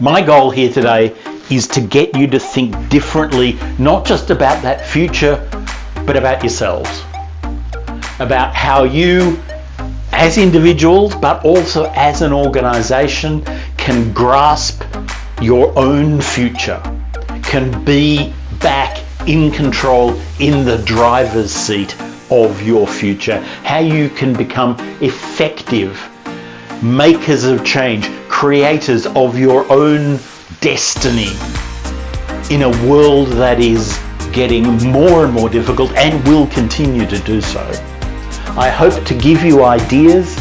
My goal here today is to get you to think differently, not just about that future, but about yourselves. About how you, as individuals, but also as an organization, can grasp your own future, can be back in control, in the driver's seat of your future, how you can become effective makers of change, creators of your own destiny in a world that is getting more and more difficult and will continue to do so. I hope to give you ideas,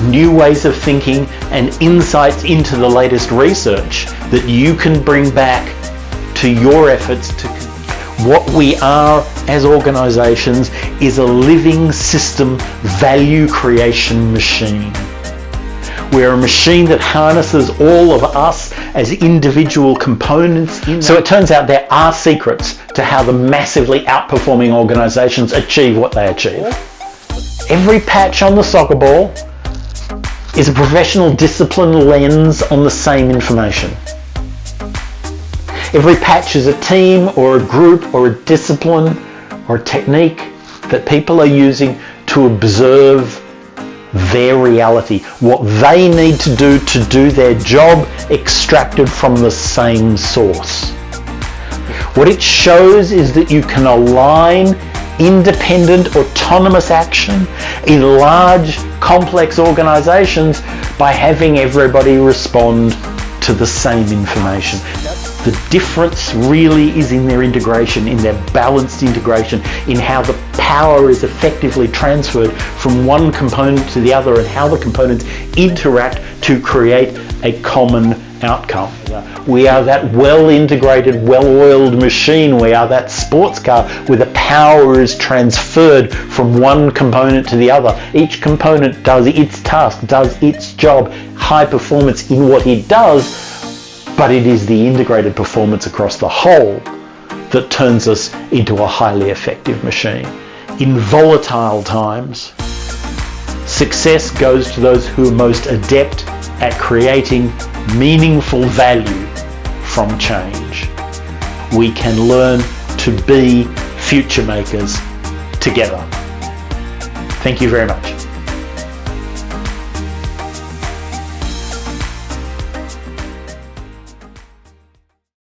new ways of thinking, and insights into the latest research that you can bring back to your efforts. To what we are as organizations is a living system value creation machine. We're a machine that harnesses all of us as individual components. So it turns out there are secrets to how the massively outperforming organizations achieve what they achieve. Every patch on the soccer ball is a professional discipline lens on the same information. Every patch is a team or a group or a discipline or a technique that people are using to observe their reality, what they need to do their job, extracted from the same source. What it shows is that you can align independent, autonomous action in large, complex organizations by having everybody respond to the same information. The difference really is in their integration, in their balanced integration, in how the power is effectively transferred from one component to the other and how the components interact to create a common outcome. We are that well-integrated, well-oiled machine. We are that sports car where the power is transferred from one component to the other. Each component does its task, does its job, high performance in what it does, but it is the integrated performance across the whole that turns us into a highly effective machine. In volatile times, success goes to those who are most adept at creating meaningful value from change. We can learn to be future makers together. Thank you very much.